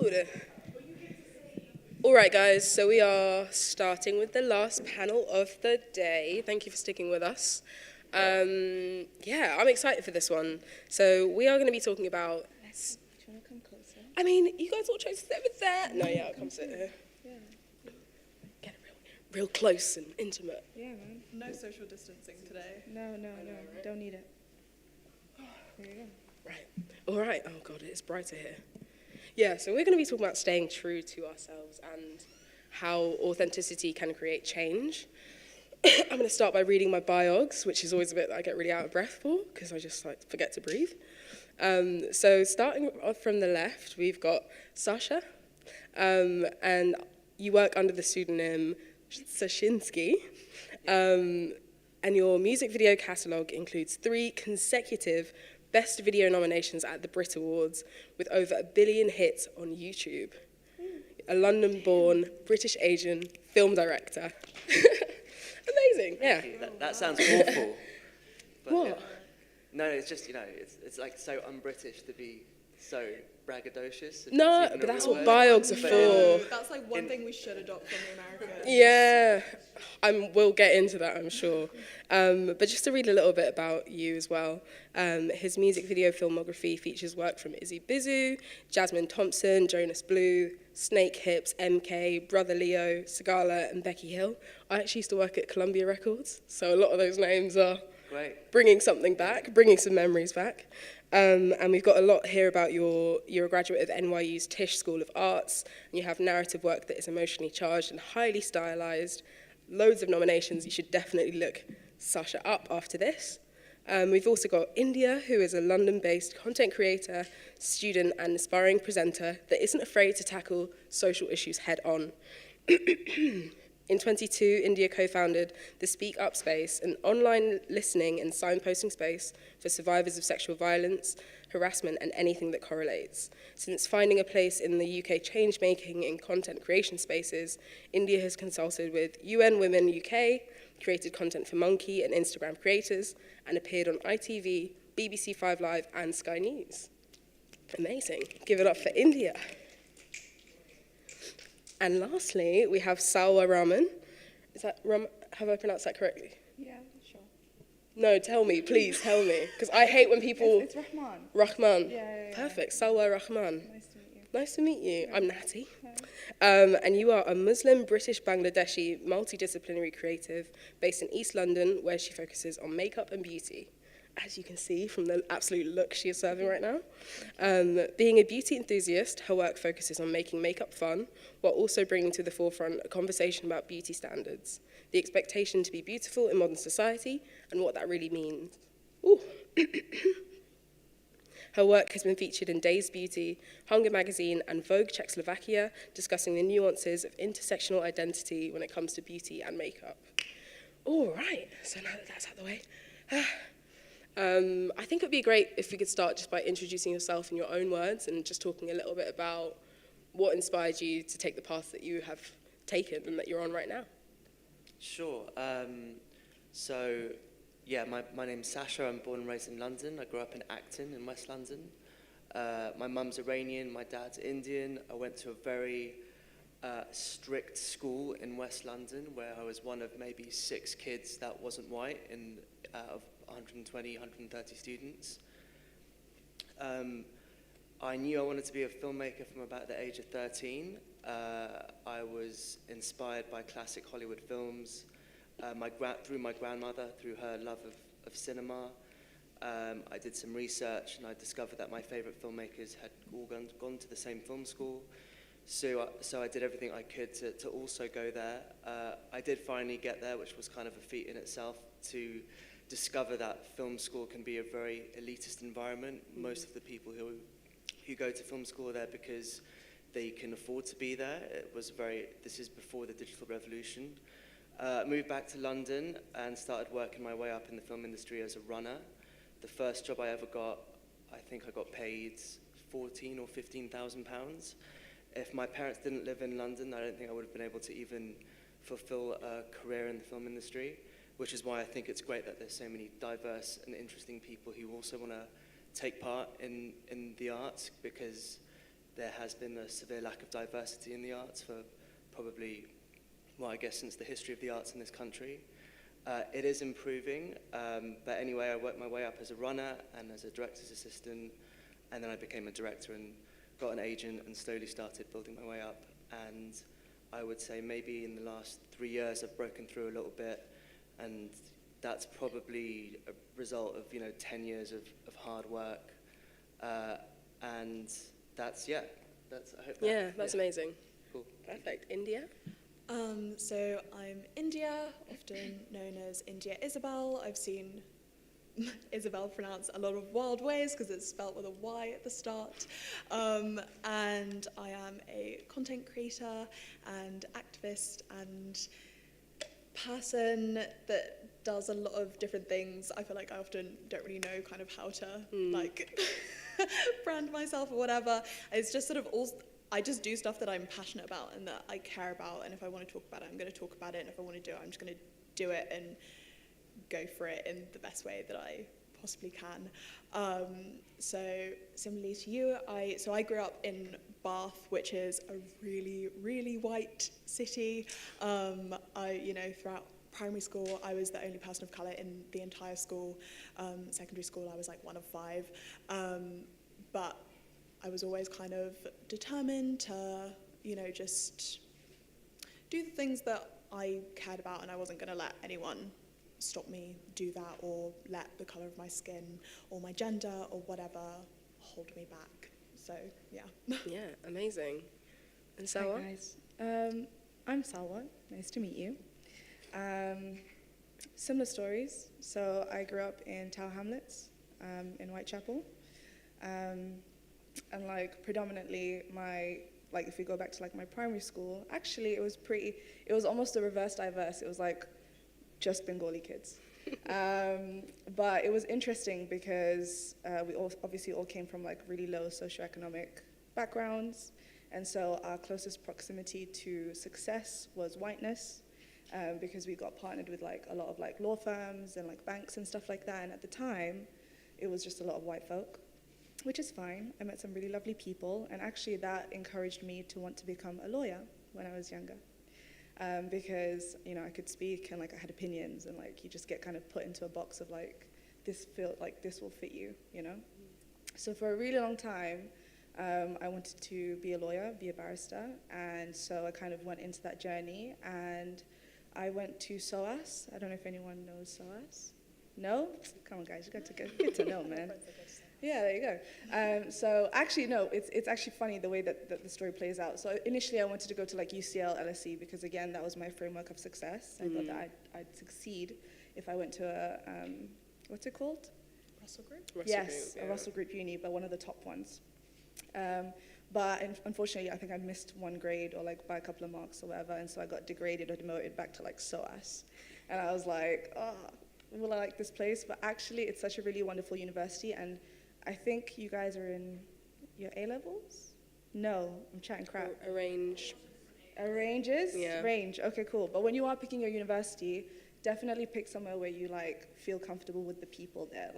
Good. All right, guys, so we are starting with the last panel of the day. Thank you for sticking with us. Yeah, I'm excited for this one. So we are going to be talking about... Do you want to come closer? I mean, you guys all try to sit with that. No, yeah, I'll come sit here. Yeah. Get it real close and intimate. Yeah, man. No social distancing today. No. Don't need it. There you go. Right. All right. Oh, God, it's brighter here. Yeah, so we're going to be talking about staying true to ourselves and how authenticity can create change. I'm going to start by reading my biogs, which is always a bit that I get really out of breath for because I just forget to breathe. So starting off from the left, we've got Sasha, and you work under the pseudonym Sashinski, and your music video catalogue includes 3 consecutive Best Video nominations at the Brit Awards with over 1 billion hits on YouTube. A London-born, British-Asian film director. Amazing, yeah. That sounds awful. But What? yeah. No, it's just, it's like so un-British to be so braggadocious. No, but that's what biogs are for. That's like one thing we should adopt from the Americans. Yeah, we'll get into that, I'm sure. But just to read a little bit about you as well, his music video filmography features work from Izzy Bizu, Jasmine Thompson, Jonas Blue, Snake Hips, MK, Brother Leo, Sigala, and Becky Hill. I actually used to work at Columbia Records, so a lot of those names are bringing something back, bringing some memories back. And we've got a lot here about you're a graduate of NYU's Tisch School of Arts, and you have narrative work that is emotionally charged and highly stylized. Loads of nominations. You should definitely look Sasha up after this. We've also got India, who is a London-based content creator, student, and aspiring presenter that isn't afraid to tackle social issues head-on. In 2022, India co-founded the Speak Up Space, an online listening and signposting space for survivors of sexual violence, harassment, and anything that correlates. Since finding a place in the UK change-making and content creation spaces, India has consulted with UN Women UK, created content for Monkey and Instagram creators, and appeared on ITV, BBC 5 Live, and Sky News. Amazing. Give it up for India. And lastly, we have Salwa Rahman. Is that have I pronounced that correctly? Yeah, sure. No, tell me, please tell me. Because I hate when people... It's Rahman. Rahman. Yeah. Perfect. Salwa Rahman. Nice to meet you. Nice to meet you. Yeah. I'm Natty. Hi. And you are a Muslim, British, Bangladeshi, multidisciplinary creative based in East London, where she focuses on makeup and beauty. As you can see from the absolute look she is serving right now. Being a beauty enthusiast, her work focuses on making makeup fun, while also bringing to the forefront a conversation about beauty standards, the expectation to be beautiful in modern society, and what that really means. Ooh. Her work has been featured in Dazed Beauty, Hunger Magazine, and Vogue Czechoslovakia, discussing the nuances of intersectional identity when it comes to beauty and makeup. All right, so now that that's out of the way, I think it would be great if we could start just by introducing yourself in your own words and just talking a little bit about what inspired you to take the path that you have taken and that you're on right now. Sure. My name's Sasha. I'm born and raised in London. I grew up in Acton in West London. My mum's Iranian, my dad's Indian. I went to a very strict school in West London where I was one of maybe 6 kids that wasn't white out of 120, 130 students. I knew I wanted to be a filmmaker from about the age of 13. I was inspired by classic Hollywood films, through my grandmother, through her love of cinema. I did some research and I discovered that my favorite filmmakers had all gone to the same film school. So I did everything I could to also go there. I did finally get there, which was kind of a feat in itself, to discover that film school can be a very elitist environment. Most of the people who go to film school are there because they can afford to be there. This is before the digital revolution. Moved back to London and started working my way up in the film industry as a runner. The first job I ever got, I think I got paid £14,000 or £15,000. If my parents didn't live in London, I don't think I would have been able to even fulfill a career in the film industry, which is why I think it's great that there's so many diverse and interesting people who also want to take part in the arts, because there has been a severe lack of diversity in the arts for probably, well, I guess since the history of the arts in this country. It is improving, but anyway, I worked my way up as a runner and as a director's assistant, and then I became a director and got an agent and slowly started building my way up. And I would say maybe in the last 3 years I've broken through a little bit, and that's probably a result of 10 years of hard work, and that's I hope that, that's amazing. Cool. Perfect. India? So I'm India, often known as India Ysabel. I've seen Ysabel pronounced a lot of wild ways because it's spelt with a Y at the start. And I am a content creator and activist and person that does a lot of different things. I feel like I often don't really know kind of how to like brand myself or whatever. It's just sort of I just do stuff that I'm passionate about and that I care about, and if I want to talk about it, I'm going to talk about it, and if I want to do it, I'm just going to do it and go for it in the best way that I possibly can. So similarly to you, I grew up in Bath, which is a really, really white city. Throughout primary school, I was the only person of colour in the entire school. Secondary school, I was like one of 5. But I was always kind of determined to, just do the things that I cared about, and I wasn't going to let anyone stop me do that or let the colour of my skin or my gender or whatever hold me back. So, yeah. Yeah, amazing. And Hi Salwa? guys. I'm Salwa. Nice to meet you. Similar stories. So I grew up in Tower Hamlets in Whitechapel. And predominantly if we go back to my primary school, actually it was almost a reverse diverse. It was just Bengali kids. But it was interesting because we obviously all came from really low socioeconomic backgrounds. And so our closest proximity to success was whiteness, because we got partnered with a lot of law firms and banks and stuff like that. And at the time, it was just a lot of white folk, which is fine. I met some really lovely people, and actually that encouraged me to want to become a lawyer when I was younger. Because, I could speak and I had opinions, and you just get kind of put into a box of this will fit you, So for a really long time, I wanted to be a lawyer, be a barrister, and so I kind of went into that journey, and I went to SOAS. I don't know if anyone knows SOAS. No? Come on, guys, you got to get to know, man. Yeah, there you go. So actually, no, it's actually funny the way that the story plays out. So initially I wanted to go to UCL, LSE, because again, that was my framework of success. I thought that I'd succeed if I went to a, what's it called? Russell Group? Yes, a Russell Group uni, but one of the top ones. But unfortunately, I think I missed one grade or by a couple of marks or whatever, and so I got degraded or demoted back to SOAS. And I was like, will I like this place? But actually, it's such a really wonderful university, and I think you guys are in your A-levels? No, I'm chatting crap. Arrange. Arranges? Yeah. Range, okay, cool. But when you are picking your university, definitely pick somewhere where you feel comfortable with the people there.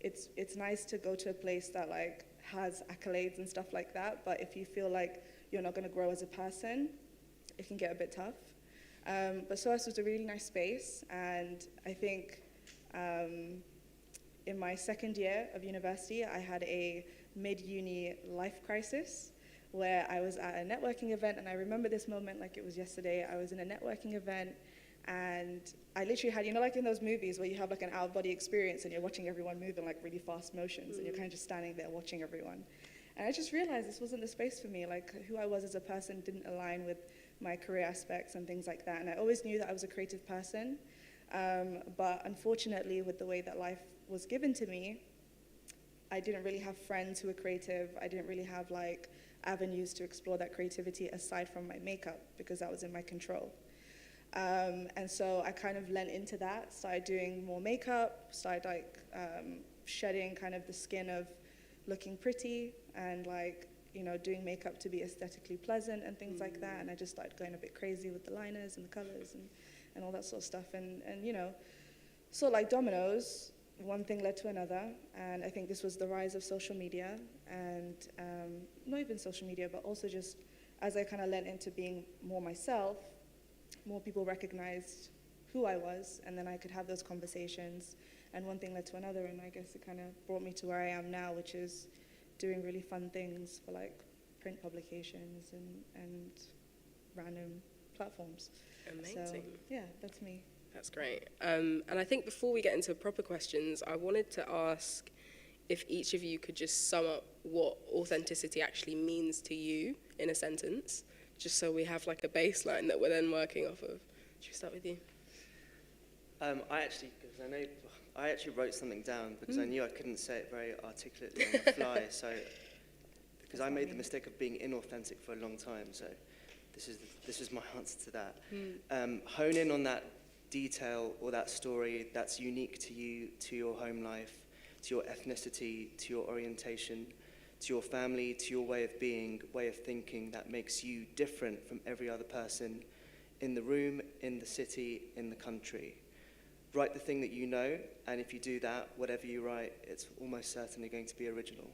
It's nice to go to a place that has accolades and stuff like that, but if you feel you're not going to grow as a person, it can get a bit tough. But SOAS was a really nice space, and I think in my second year of university, I had a mid-uni life crisis where I was at a networking event, and I remember this moment like it was yesterday. I was in a networking event, and I literally had, in those movies where you have an out-of-body experience and you're watching everyone move in really fast motions, and you're kind of just standing there watching everyone. And I just realized this wasn't the space for me. Who I was as a person didn't align with my career aspects and things like that. And I always knew that I was a creative person, but unfortunately, with the way that life was given to me, I didn't really have friends who were creative. I didn't really have avenues to explore that creativity aside from my makeup, because that was in my control. And so I kind of lent into that, started doing more makeup, started shedding kind of the skin of looking pretty and doing makeup to be aesthetically pleasant and things like that. And I just started going a bit crazy with the liners and the colors and all that sort of stuff. And sort of like dominoes, one thing led to another, and I think this was the rise of social media, and not even social media, but also just as I kind of lent into being more myself, more people recognized who I was, and then I could have those conversations, and one thing led to another, and I guess it kind of brought me to where I am now, which is doing really fun things for like print publications and random platforms. Amazing. So, yeah, that's me. That's great. And I think before we get into proper questions, I wanted to ask if each of you could just sum up what authenticity actually means to you in a sentence, just so we have like a baseline that we're then working off of. Should we start with you? I actually wrote something down because I knew I couldn't say it very articulately on the fly. So, because I made the mistake of being inauthentic for a long time. So, this is my answer to that. Hone in on that detail or that story that's unique to you, to your home life, to your ethnicity, to your orientation, to your family, to your way of being, way of thinking that makes you different from every other person in the room, in the city, in the country. Write the thing that you know, and if you do that, whatever you write, it's almost certainly going to be original.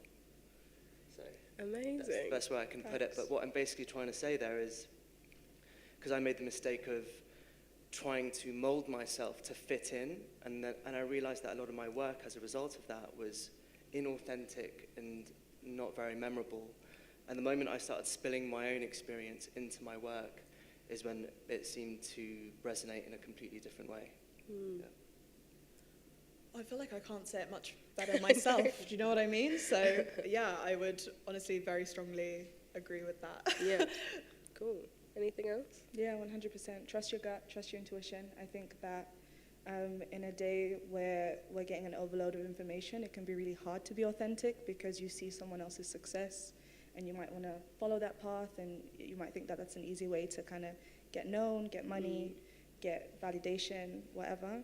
So Amazing. that's the best way I can put it. But what I'm basically trying to say there is, because I made the mistake of trying to mold myself to fit in, and I realized that a lot of my work as a result of that was inauthentic and not very memorable. And the moment I started spilling my own experience into my work is when it seemed to resonate in a completely different way. Yeah. I feel like I can't say it much better myself. Do you know what I mean? So, yeah, I would honestly very strongly agree with that. Yeah. Cool. Anything else? Yeah, 100%. Trust your gut, trust your intuition. I think that in a day where we're getting an overload of information, it can be really hard to be authentic because you see someone else's success and you might want to follow that path, and you might think that that's an easy way to kind of get known, get money, get validation, whatever.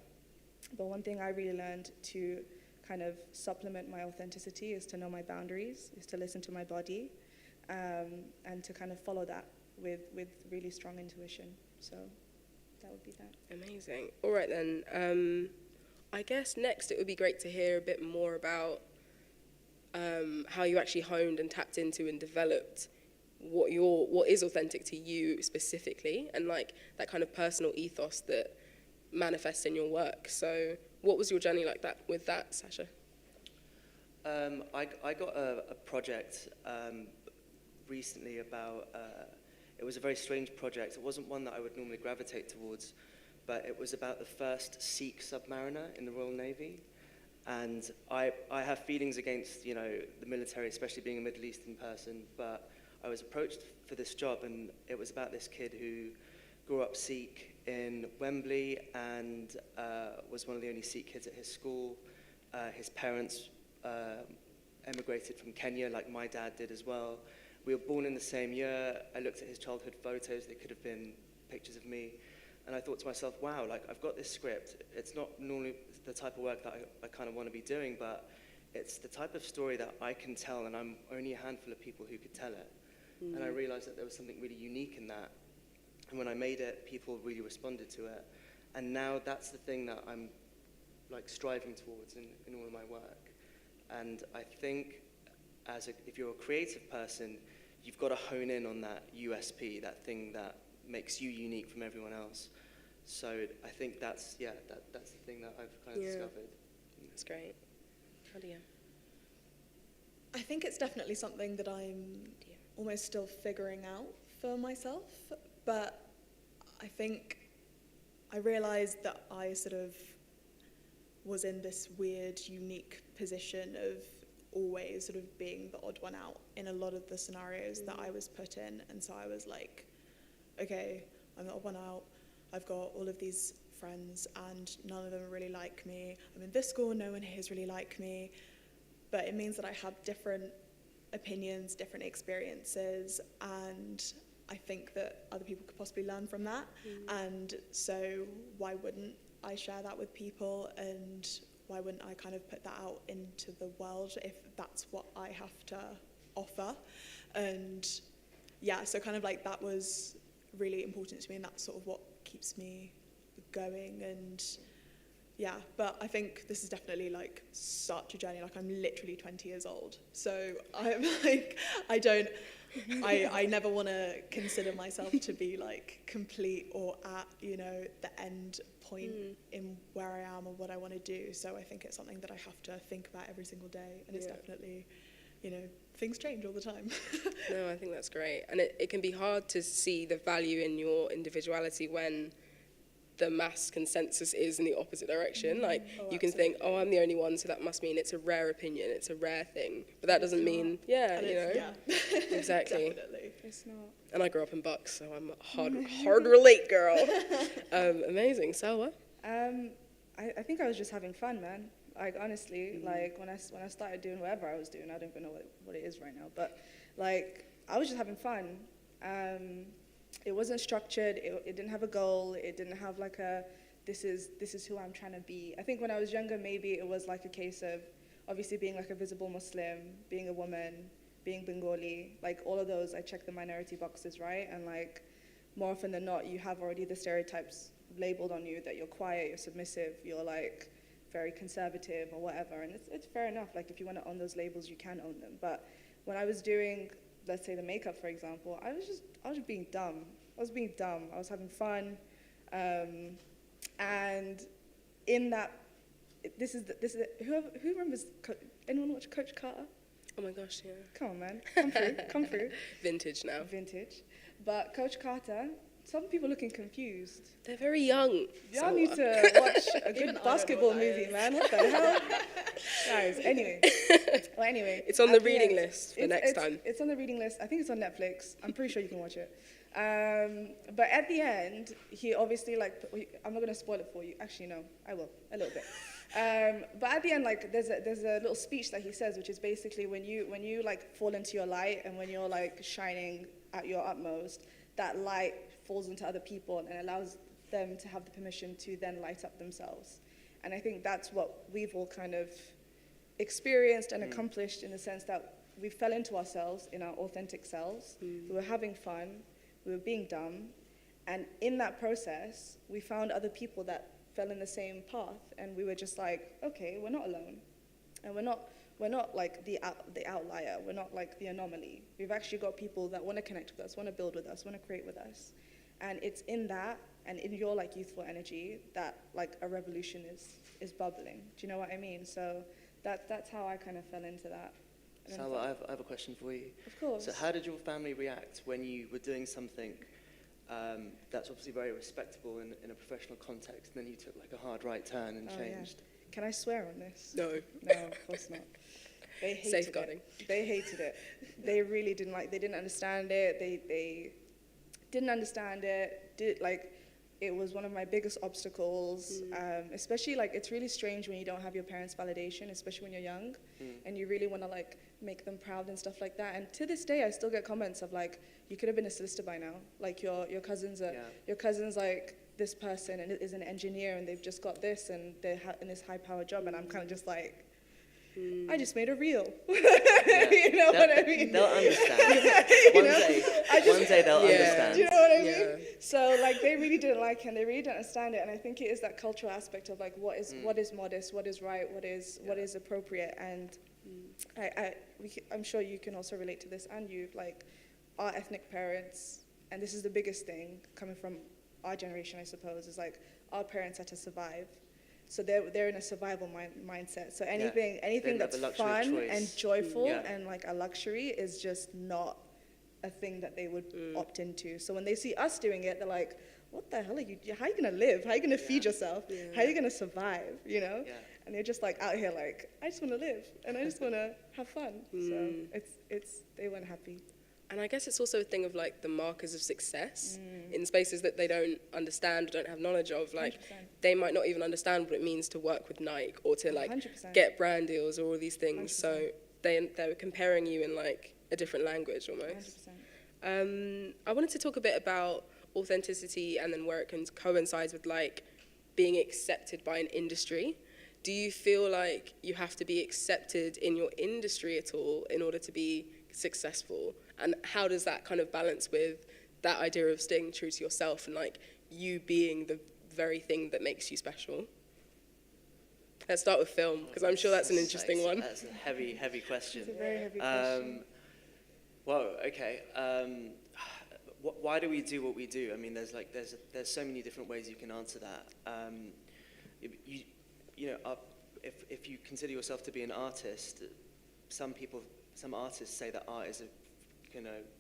But one thing I really learned to kind of supplement my authenticity is to know my boundaries, is to listen to my body, and to kind of follow that with really strong intuition. So that would be that. Amazing. All right then. I guess next it would be great to hear a bit more about how you actually honed and tapped into and developed what is authentic to you specifically, and like that kind of personal ethos that manifests in your work. So what was your journey like that with that, Sasha? I got a project recently about, it was a very strange project. It wasn't one that I would normally gravitate towards, but it was about the first Sikh submariner in the Royal Navy. And I have feelings against, the military, especially being a Middle Eastern person, but I was approached for this job, and it was about this kid who grew up Sikh in Wembley and was one of the only Sikh kids at his school. His parents emigrated from Kenya, like my dad did as well. We were born in the same year. I looked at his childhood photos. They could have been pictures of me. And I thought to myself, wow, like I've got this script. It's not normally the type of work that I kind of want to be doing, but it's the type of story that I can tell, and I'm only a handful of people who could tell it. And I realized that there was something really unique in that. And when I made it, people really responded to it. And now that's the thing that I'm like striving towards in all of my work. And I think if you're a creative person, you've got to hone in on that USP, that thing that makes you unique from everyone else. So I think that's the thing that I've kind of discovered. That's great. Nadia? I think it's definitely something that I'm almost still figuring out for myself, but I think I realized that I sort of was in this weird, unique position of always sort of being the odd one out in a lot of the scenarios that I was put in. And so I was like, okay, I'm the odd one out. I've got all of these friends and none of them really like me. I'm in this school, no one here is really like me. But it means that I have different opinions, different experiences, and I think that other people could possibly learn from that. And so why wouldn't I share that with people, and why wouldn't I kind of put that out into the world if that's what I have to offer? And yeah, so kind of like that was really important to me, and that's sort of what keeps me going. And yeah, but I think this is definitely like such a journey. Like I'm literally 20 years old, so I'm like I never want to consider myself to be like complete or at the end point in where I am or what I want to do. So I think it's something that I have to think about every single day, and it's definitely things change all the time. No, I think that's great, and it can be hard to see the value in your individuality when the mass consensus is in the opposite direction. Like, you can think, oh, I'm the only one, so that must mean it's a rare opinion, it's a rare thing. But that doesn't mean, exactly. Definitely. It's not. And I grew up in Bucks, so I'm a hard relate girl. Amazing. Salwa? I think I was just having fun, man. Like, honestly, like, when I started doing whatever I was doing, I don't even know what it is right now, but, like, I was just having fun. It wasn't structured, it didn't have a goal, it didn't have like this is who I'm trying to be. I think when I was younger, maybe it was like a case of obviously being like a visible Muslim, being a woman, being Bengali, like all of those, I check the minority boxes, right? And like more often than not, you have already the stereotypes labeled on you that you're quiet, you're submissive, you're like very conservative or whatever. And it's fair enough, like if you want to own those labels, you can own them. But when I was doing, let's say the makeup, for example, I was just being dumb. I was having fun, and in that, who remembers? Anyone watch Coach Carter? Oh my gosh, yeah. Come on, man, come through. Vintage now. Vintage, but Coach Carter. Some people looking confused. They're very young. Y'all need to watch a good basketball movie, man. What the hell? Guys, anyway. It's on the reading list for next time. It's on the reading list. I think it's on Netflix. I'm pretty sure you can watch it. But at the end, he obviously, like, I'm not going to spoil it for you. Actually, no, I will, a little bit. But at the end, like, there's a little speech that he says, which is basically when you like, fall into your light and when you're, like, shining at your utmost, that light falls into other people and allows them to have the permission to then light up themselves. And I think that's what we've all kind of experienced and accomplished in the sense that we fell into ourselves in our authentic selves. We were having fun, we were being dumb, and in that process, we found other people that fell in the same path, and we were just like, okay, we're not alone. And we're not like the outlier, we're not like the anomaly. We've actually got people that want to connect with us, want to build with us, want to create with us. And it's in that, and in your like youthful energy, that like a revolution is bubbling. Do you know what I mean? So that's how I kind of fell into that. Salwa, I have a question for you. Of course. So how did your family react when you were doing something that's obviously very respectable in a professional context, and then you took like a hard right turn and changed? Yeah. Can I swear on this? No. No, of course not. They hated Safeguarding. it. They hated it. They really didn't like. They didn't understand it. They didn't understand it. It was one of my biggest obstacles. Especially like it's really strange when you don't have your parents' validation, especially when you're young, and you really want to like make them proud and stuff like that. And to this day, I still get comments of like, you could have been a solicitor by now. Like your cousin's like this person and is an engineer and they've just got this and they're in this high-powered job, and I'm kind of just like, I just made a reel. You know what I mean? They'll understand. One day they'll understand. Do you know what I mean? Yeah. So like they really didn't like it and they really didn't understand it, and I think it is that cultural aspect of like what is modest, what is right, what is appropriate, and I'm sure you can also relate to this, and you like our ethnic parents, and this is the biggest thing coming from our generation, I suppose, is like our parents had to survive. So they're in a survival mindset. So anything that's fun and joyful and like a luxury is just not a thing that they would opt into. So when they see us doing it, they're like, what the hell are you, how are you gonna live? How are you gonna feed yourself? How are you gonna survive, you know? Yeah. And they're just like out here like, I just wanna live and I just wanna have fun. So they weren't happy. And I guess it's also a thing of like the markers of success in spaces that they don't understand, don't have knowledge of. Like 100%. They might not even understand what it means to work with Nike or to like 100%. Get brand deals or all these things. 100%. So they're comparing you in like a different language almost. 100%. I wanted to talk a bit about authenticity and then where it coincides with like being accepted by an industry. Do you feel like you have to be accepted in your industry at all in order to be successful? And how does that kind of balance with that idea of staying true to yourself and like you being the very thing that makes you special? Let's start with film, because I'm sure that's an interesting one. That's a heavy question. It's a very heavy question. Well, okay. Why do we do what we do? I mean, there's so many different ways you can answer that. If you consider yourself to be an artist, some artists say that art is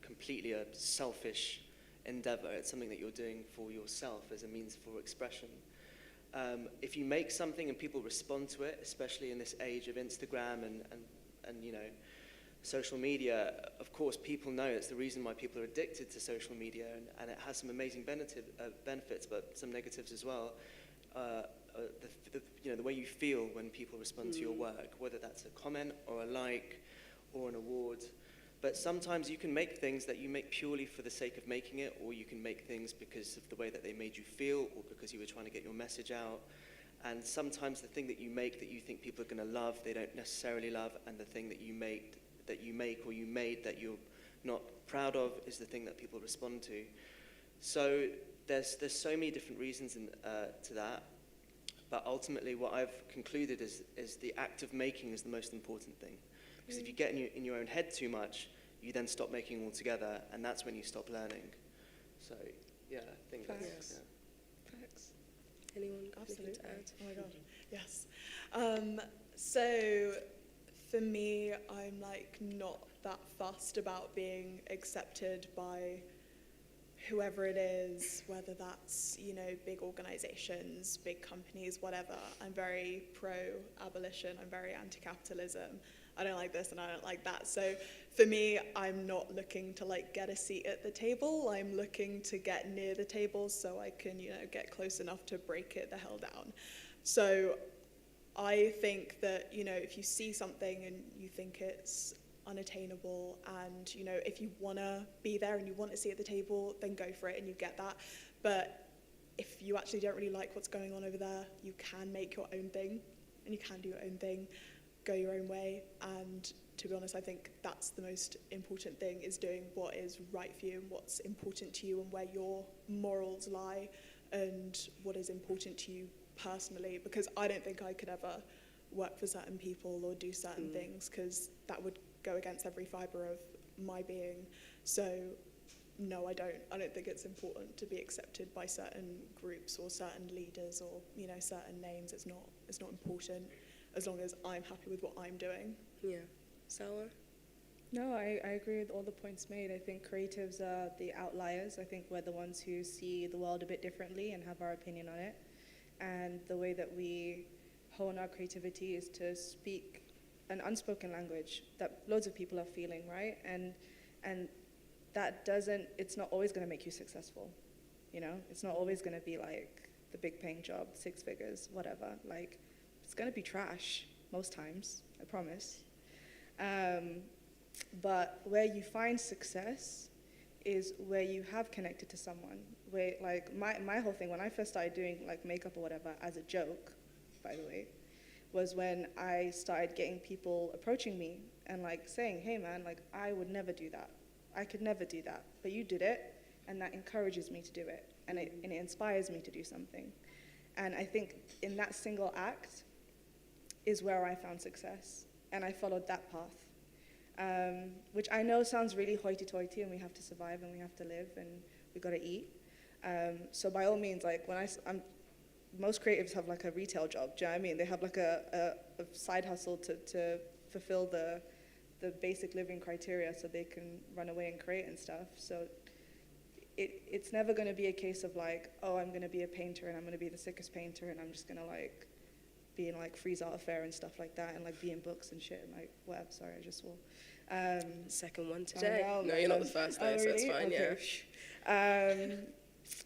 completely a selfish endeavor. It's something that you're doing for yourself as a means for expression. If you make something and people respond to it, especially in this age of Instagram and social media, of course, people know it's the reason why people are addicted to social media, and it has some amazing benefits, but some negatives as well. The way you feel when people respond to your work, whether that's a comment or a like or an award. But sometimes you can make things that you make purely for the sake of making it, or you can make things because of the way that they made you feel, or because you were trying to get your message out. And sometimes the thing that you make that you think people are going to love, they don't necessarily love, and the thing that you make or you made that you're not proud of is the thing that people respond to. So there's so many different reasons to that. But ultimately, what I've concluded is the act of making is the most important thing. Because if you get in your own head too much, you then stop making altogether, and that's when you stop learning. So, yeah, I think Facts. Facts. Anyone got anything to add? Oh my god, yes. So for me, I'm not that fussed about being accepted by whoever it is, whether that's, big organizations, big companies, whatever. I'm very pro-abolition, I'm very anti-capitalism. I don't like this and I don't like that. So for me, I'm not looking to get a seat at the table. I'm looking to get near the table so I can, get close enough to break it the hell down. So I think that, if you see something and you think it's unattainable, and if you want to be there and you want to see at the table, then go for it and you get that. But if you actually don't really like what's going on over there, you can make your own thing and you can do your own thing, go your own way. And to be honest, I think that's the most important thing, is doing what is right for you and what's important to you and where your morals lie and what is important to you personally, because I don't think I could ever work for certain people or do certain things, because that would go against every fibre of my being. So no, I don't think it's important to be accepted by certain groups or certain leaders or certain names. It's not important, as long as I'm happy with what I'm doing. Yeah. Salwa? No, I agree with all the points made. I think creatives are the outliers. I think we're the ones who see the world a bit differently and have our opinion on it. And the way that we hone our creativity is to speak an unspoken language that loads of people are feeling, right? And that it's not always going to make you successful, It's not always going to be the big paying job, 6 figures, whatever. It's going to be trash most times, I promise. But where you find success is where you have connected to someone. Where my whole thing, when I first started doing makeup or whatever as a joke, by the way, was when I started getting people approaching me and saying, hey man, I would never do that. I could never do that. But you did it, and that encourages me to do it. And it inspires me to do something. And I think in that single act is where I found success. And I followed that path. Which I know sounds really hoity-toity, and we have to survive and we have to live and we got to eat. So by all means, most creatives have a retail job. Do you know what I mean? They have a side hustle to fulfill the basic living criteria so they can run away and create and stuff. So it's never going to be a case of I'm going to be a painter and I'm going to be the sickest painter and I'm just going to be in Freeze Art Fair and stuff like that and be in books and shit and whatever. Sorry, I just swore. Second one today. No, you're not the first though, so it's fine. Okay. Yeah.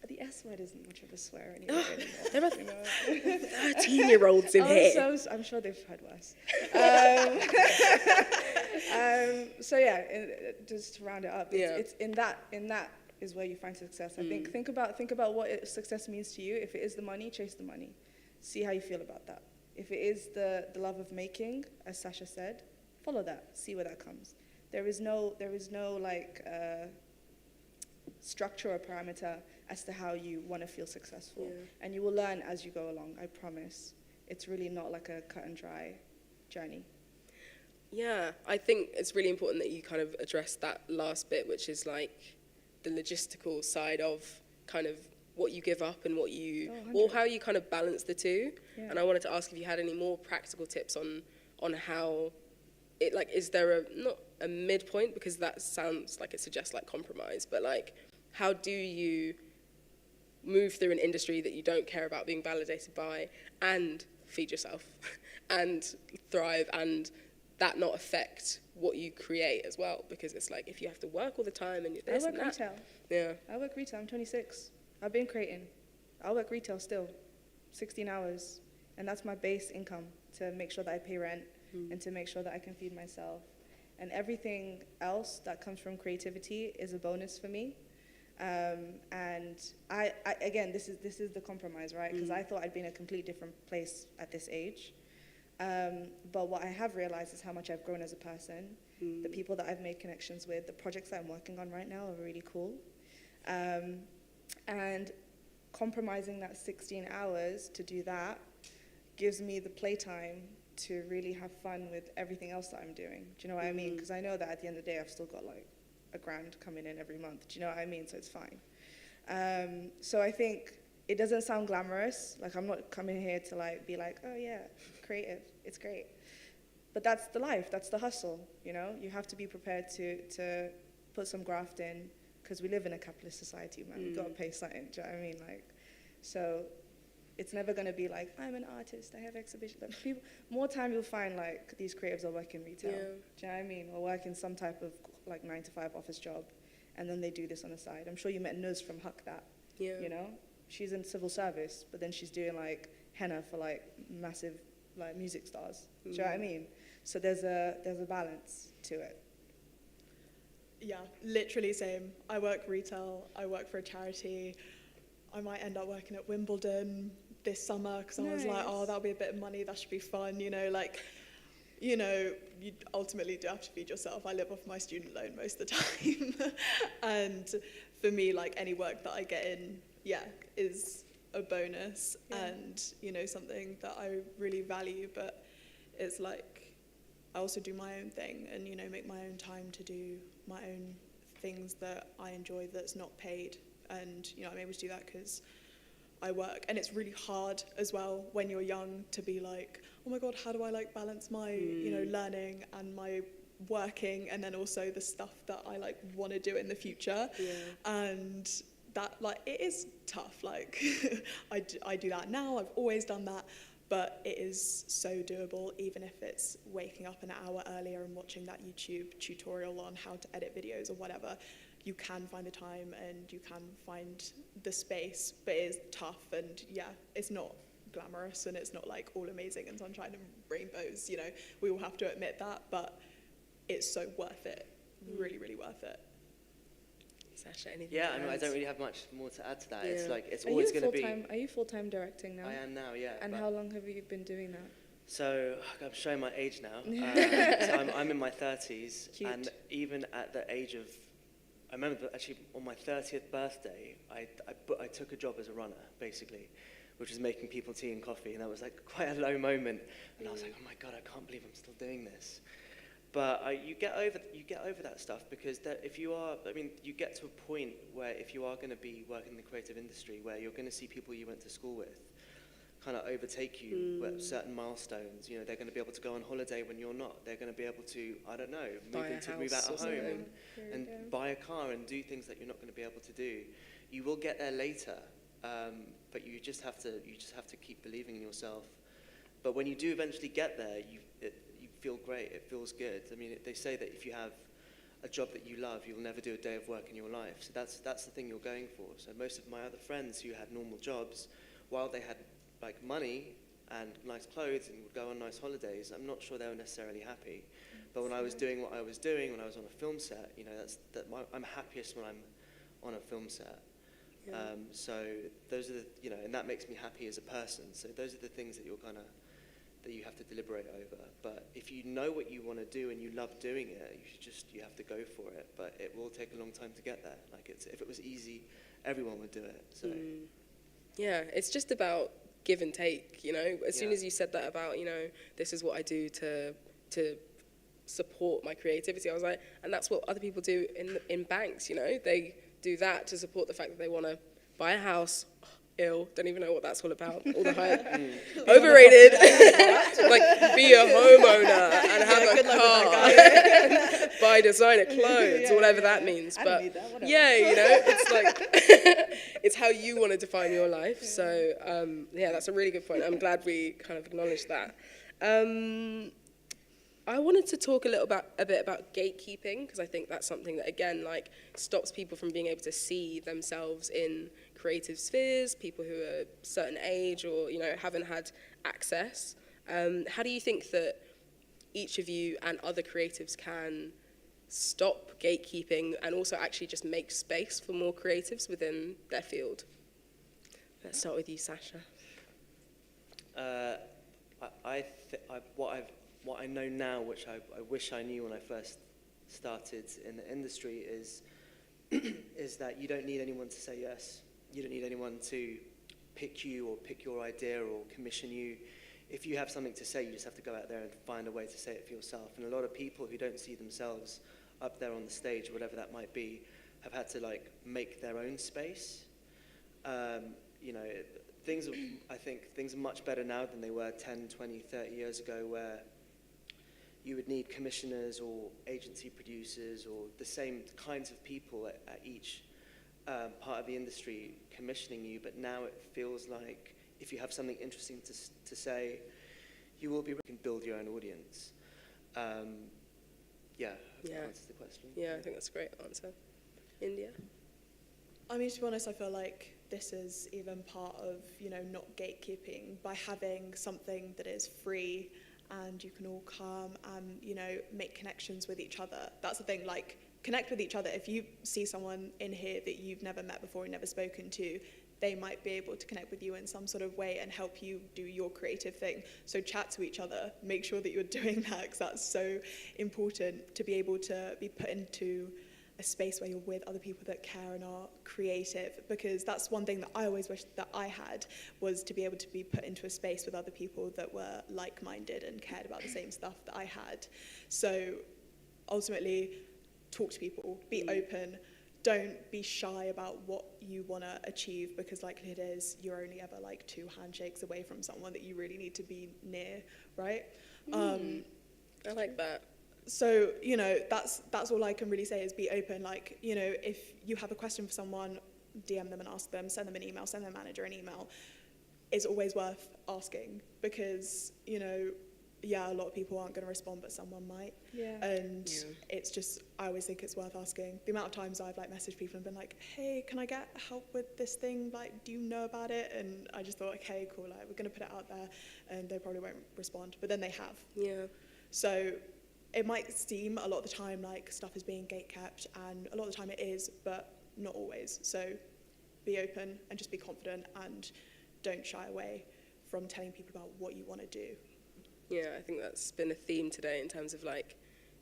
The S word isn't much of a swear anymore. There are 13-year-olds in here. So I'm sure they've heard worse. So yeah, just to round it up, it's in that is where you find success. I think about what success means to you. If it is the money, chase the money. See how you feel about that. If it is the love of making, as Sasha said, follow that. See where that comes. There is no structure or parameter as to how you want to feel successful. Yeah. And you will learn as you go along, I promise. it's really not like a cut and dry journey. Yeah, I think it's really important that you kind of address that last bit, which is like the logistical side of kind of what you give up and what you, or how you kind of balance the two. Yeah. And I wanted to ask if you had any more practical tips on how it, like, is there a, not a midpoint, because that sounds like it suggests like compromise, but like, how do you move through an industry that you don't care about being validated by and feed yourself and thrive, and that not affect what you create as well? Because it's like, if you have to work all the time and you're this and that. I work retail. Yeah. I work retail. I'm 26. I've been creating. I work retail still, 16 hours. And that's my base income to make sure that I pay rent and to make sure that I can feed myself. And everything else that comes from creativity is a bonus for me. And I again, this is the compromise, right? Because I thought I'd be in a completely different place at this age. But what I have realized is how much I've grown as a person. The people that I've made connections with, the projects that I'm working on right now are really cool. And compromising that 16 hours to do that gives me the playtime to really have fun with everything else that I'm doing. Do you know what I mean? Because I know that at the end of the day, I've still got like $1,000 coming in every month. Do you know what I mean? So it's fine. So I think it doesn't sound glamorous. Like, I'm not coming here to like be like, oh yeah, creative, it's great. But that's the life, that's the hustle, you know? You have to be prepared to put some graft in, because we live in a capitalist society, man. We've got to pay something, do you know what I mean? Like, so it's never going to be like, I'm an artist, I have exhibitions. Like, people, more time you'll find like these creatives are working retail, do you know what I mean? Or work in some type of like 9-to-5 office job, and then they do this on the side. I'm sure you met Nuz from Huck That, you know? She's in civil service, but then she's doing like henna for like massive like music stars. Do you know what I mean? So there's a balance to it. Yeah, literally same. I work retail, I work for a charity. I might end up working at Wimbledon this summer because I was like, oh, that'll be a bit of money, that should be fun, you know, like, you know, you ultimately do have to feed yourself. I live off my student loan most of the time. And for me, like, any work that I get in, is a bonus and, you know, something that I really value. But it's like, I also do my own thing and, you know, make my own time to do my own things that I enjoy that's not paid. And, you know, I'm able to do that because I work. And it's really hard as well when you're young to be like, oh my God, how do I like balance my, you know, learning and my working, and then also the stuff that I like want to do in the future. And that, like, it is tough. Like, I do that now, I've always done that, but it is so doable, even if it's waking up an hour earlier and watching that YouTube tutorial on how to edit videos or whatever. You can find the time and you can find the space, but it is tough, and it's not glamorous and it's not like all amazing and sunshine and rainbows, you know, we all have to admit that, but it's so worth it, really, really worth it. Sasha, anything? Yeah, I mean, I don't really have much more to add to that. It's like, it's always going to be... Are you full-time directing now? I am now, yeah. And how long have you been doing that? So, I'm showing my age now. So I'm in my 30s. Cute. And even at the age of... I remember that actually on my 30th birthday, I took a job as a runner, basically, which was making people tea and coffee. And that was like quite a low moment. And I was like, oh my God, I can't believe I'm still doing this. But you get over that stuff, because if you are, I mean, you get to a point where if you are going to be working in the creative industry, where you're going to see people you went to school with kind of overtake you at certain milestones. You know, they're going to be able to go on holiday when you're not. They're going to be able to, I don't know, move out of home and buy a car and do things that you're not going to be able to do. You will get there later, but you just have to keep believing in yourself. But when you do eventually get there, you feel great. It feels good. I mean, they say that if you have a job that you love, you'll never do a day of work in your life. So that's the thing you're going for. So most of my other friends who had normal jobs, while they had like money and nice clothes and would go on nice holidays, I'm not sure they were necessarily happy. But when I was doing what I was doing, when I was on a film set, you know, I'm happiest when I'm on a film set. Yeah. So those are the, you know, and that makes me happy as a person. So those are the things that that you have to deliberate over. But if you know what you want to do and you love doing it, you have to go for it. But it will take a long time to get there. Like, if it was easy, everyone would do it. So yeah, it's just about give and take, you know? As soon Yeah. as you said that about, you know, this is what I do to support my creativity, I was like, and that's what other people do in banks, you know? They do that to support the fact that they want to buy a house. Ill, don't even know what that's all about. All the hype. Overrated. Like, be a homeowner and have a car. Buy designer clothes, or whatever that means. I But don't need that, whatever. yeah, you know, it's like, it's how you want to define your life. So, yeah, that's a really good point. I'm glad we kind of acknowledged that. I wanted to talk a bit about gatekeeping, because I think that's something that, again, like, stops people from being able to see themselves in creative spheres, people who are a certain age or, you know, haven't had access. How do you think that each of you and other creatives can stop gatekeeping and also actually just make space for more creatives within their field? Let's start with you, Sasha. What I know now, which I wish I knew when I first started in the industry, is is that you don't need anyone to say yes. You don't need anyone to pick you or pick your idea or commission you. If you have something to say, you just have to go out there and find a way to say it for yourself. And a lot of people who don't see themselves up there on the stage, whatever that might be, have had to like make their own space. You know, I think things are much better now than they were 10, 20, 30 years ago, where you would need commissioners or agency producers or the same kinds of people at each part of the industry commissioning you. But now it feels like if you have something interesting to say, you will be able to build your own audience. Yeah, hope that answers the question. Yeah, I think that's a great answer. India? I mean, to be honest, I feel like this is even part of, you know, not gatekeeping, by having something that is free and you can all come and, you know, make connections with each other. That's the thing, like, connect with each other. If you see someone in here that you've never met before and never spoken to, they might be able to connect with you in some sort of way and help you do your creative thing. So chat to each other, make sure that you're doing that, because that's so important, to be able to be put into a space where you're with other people that care and are creative, because that's one thing that I always wish that I had, was to be able to be put into a space with other people that were like-minded and cared about the same stuff that I had. So ultimately, talk to people, be open, don't be shy about what you want to achieve, because likely it is you're only ever like 2 handshakes away from someone that you really need to be near, right? I like that. So, you know, that's all I can really say, is be open. Like, you know, if you have a question for someone, DM them and ask them, send them an email, send their manager an email. It's always worth asking, because, you know, yeah, a lot of people aren't going to respond, but someone might. Yeah. And it's just, I always think it's worth asking. The amount of times I've like messaged people and been like, hey, can I get help with this thing? Like, do you know about it? And I just thought, okay, cool, like, we're going to put it out there, and they probably won't respond. But then they have. Yeah. So it might seem a lot of the time like stuff is being gatekept, and a lot of the time it is, but not always. So be open and just be confident, and don't shy away from telling people about what you want to do. Yeah, I think that's been a theme today in terms of like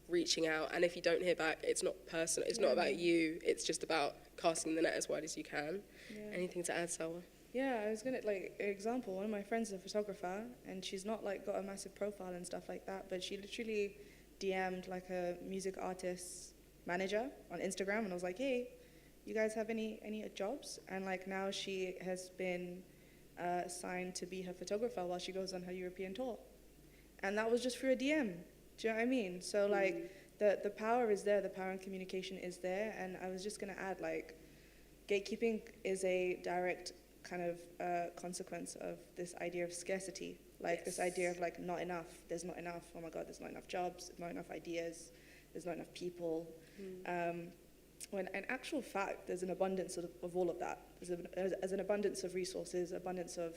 reaching out, and if you don't hear back, it's not personal, it's not about you, it's just about casting the net as wide as you can. Yeah. Anything to add, Salwa? Yeah, I was gonna, like, example, one of my friends is a photographer, and she's not like got a massive profile and stuff like that, but she literally DM'd like a music artist manager on Instagram, and I was like, hey, you guys have any jobs? And like now she has been signed to be her photographer while she goes on her European tour. And that was just through a DM. Do you know what I mean? So like the power is there, the power and communication is there. And I was just gonna add, like, gatekeeping is a direct kind of consequence of this idea of scarcity. Like this idea of like not enough, there's not enough, oh my God, there's not enough jobs, there's not enough ideas, there's not enough people. When in actual fact, there's an abundance of all of that. There's an abundance of resources, abundance of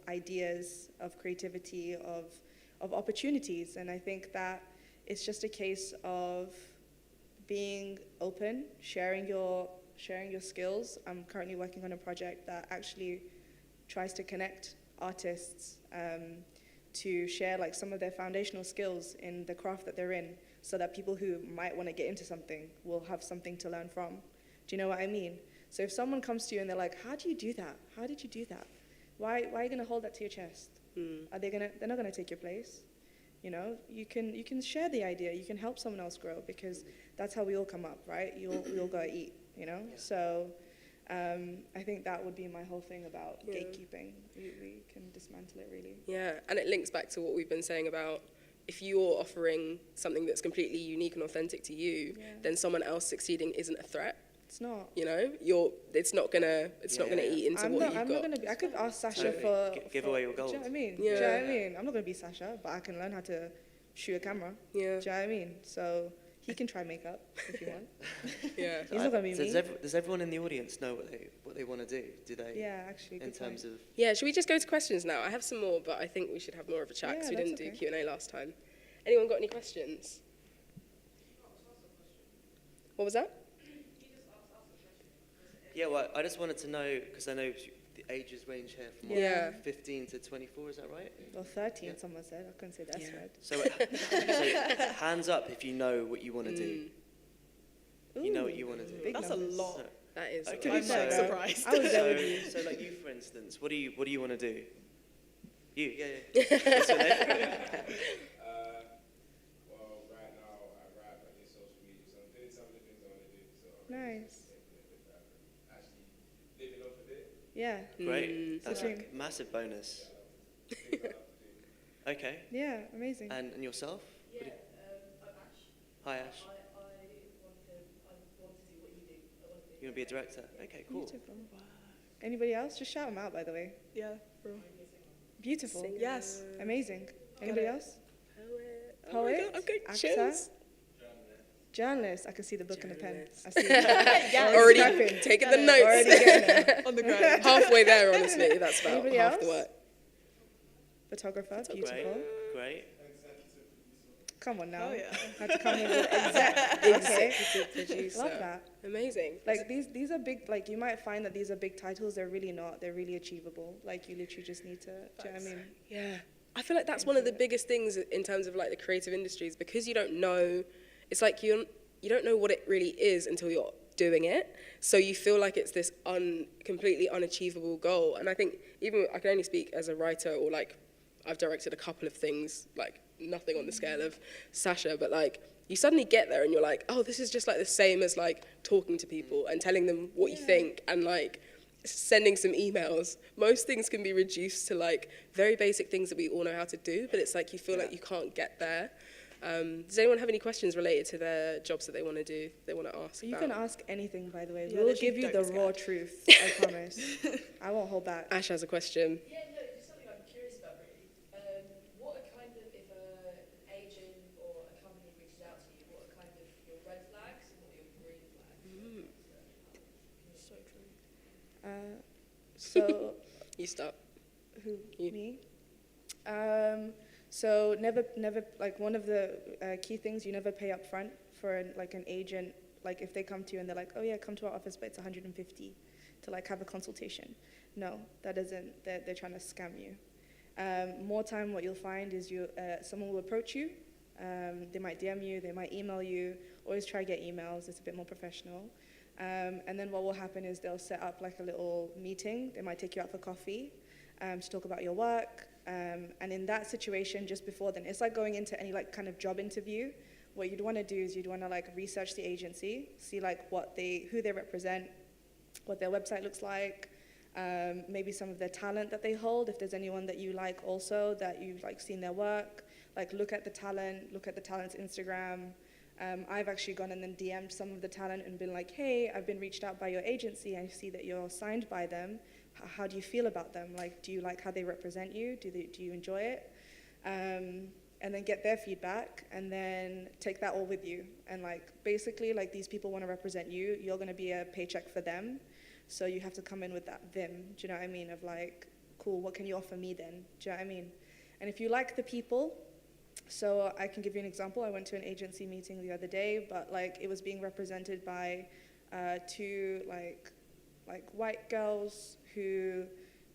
ideas, of creativity, of opportunities. And I think that it's just a case of being open, sharing your skills. I'm currently working on a project that actually tries to connect artists to share like some of their foundational skills in the craft that they're in, so that people who might want to get into something will have something to learn from. Do you know what I mean? So if someone comes to you and they're like, how do you do that? How did you do that? Why are you gonna hold that to your chest? They're not gonna take your place. You know, you can share the idea. You can help someone else grow, because that's how we all come up, right? We all gotta eat, you know? Yeah. So I think that would be my whole thing about gatekeeping. We can dismantle it, really. Yeah, and it links back to what we've been saying about if you're offering something that's completely unique and authentic to you, then someone else succeeding isn't a threat. It's not. You know, it's not gonna eat into what you've got. I'm not gonna be. I could ask Sasha for give away your gold. Do you know what I mean? Yeah. Do you know what I mean? I'm not gonna be Sasha, but I can learn how to shoot a camera. Yeah. Do you know what I mean? So he can try makeup if you want. Yeah. He's not gonna be me. Does everyone in the audience know what they want to do? Do they? Yeah, actually. In terms of. Yeah. Should we just go to questions now? I have some more, but I think we should have more of a chat because we Yeah, didn't that's do Q&A last time. Anyone got any questions? What was that? Yeah, well, I just wanted to know, because I know the ages range here from Yeah. 15 to 24, is that right? Or 13, someone said. I couldn't say that's right. So, hands up if you know what you want to do. You know what you want to do. Big That's numbers. a lot. That is. Okay, I'm so- like surprised. I was there with you. So like you, for instance, what do you want to do? You, yeah. What's your name? Well, right now I rap, I do social media, so I'm doing some of the things I want to do. So Nice. actually living off of it. Yeah. Great. That's Same. a massive bonus. Okay. Yeah, amazing. And yourself? What do you- I'm Ash. Hi, Ash. I want to do what you do. I want to do. You want to be a director? Okay, cool. Beautiful. Anybody else? Just shout them out, by the way. Yeah, bro. Beautiful. Singer. Yes. Amazing. Anybody else? Poet. Oh my Poet? God, I'm getting Actor? chills. Journalist. I can see the book and the pen. Journalist. I see it. Already Scrapping. taking the Already notes. getting there. On the ground. Halfway there, honestly. That's about Anybody half else? the work. Photographer. Beautiful. Great. Come on now. Oh, yeah. Had to come in with exec. Okay. Executive producer. Love that. Amazing. Like these are big. Like you might find that these are big titles. They're really not. They're really achievable. Like you literally just need to. Do you know what I mean? Yeah. I feel like that's one of the biggest things in terms of like the creative industries, because you don't know, it's like you don't know what it really is until you're doing it. So you feel like it's this completely unachievable goal. And I think even I can only speak as a writer, or like I've directed a couple of things, like nothing on the scale of Sasha, but like you suddenly get there and you're like, oh, this is just like the same as like talking to people and telling them what you think and like sending some emails. Most things can be reduced to like very basic things that we all know how to do, but it's like you feel like you can't get there. Does anyone have any questions related to their jobs that they want to do, they want to ask You about? can ask anything, by the way. Yeah, We'll literally give you don't the be raw scared. truth. I promise. I won't hold back. Ash has a question. Yeah, no, just something I'm curious about, really. What are kind of, if an agent or a company reaches out to you, what are kind of your red flags and what are your green flags? So true. So You start. who? You. Me? So never like one of the key things, you never pay up front for an agent. Like if they come to you and they're like, oh yeah, come to our office, but it's 150 to like have a consultation. No, that doesn't. They're trying to scam you. More time, what you'll find is someone will approach you. They might DM you, they might email you. Always try to get emails. It's a bit more professional. And then what will happen is they'll set up like a little meeting. They might take you out for coffee to talk about your work. And in that situation, just before then, it's like going into any like kind of job interview. What you'd want to do is you'd want to like research the agency, see like who they represent, what their website looks like, maybe some of their talent that they hold. If there's anyone that you like also that you've like seen their work, like look at the talent's Instagram. I've actually gone and then DM'd some of the talent and been like, hey, I've been reached out by your agency. I see that you're signed by them. How do you feel about them? Like, do you like how they represent you? Do you enjoy it? And then get their feedback and then take that all with you. And like, basically, like these people want to represent you. You're going to be a paycheck for them. So you have to come in with that vim. Do you know what I mean? Of like, cool, what can you offer me then? Do you know what I mean? And if you like the people, so I can give you an example. I went to an agency meeting the other day, but like it was being represented by two like white girls who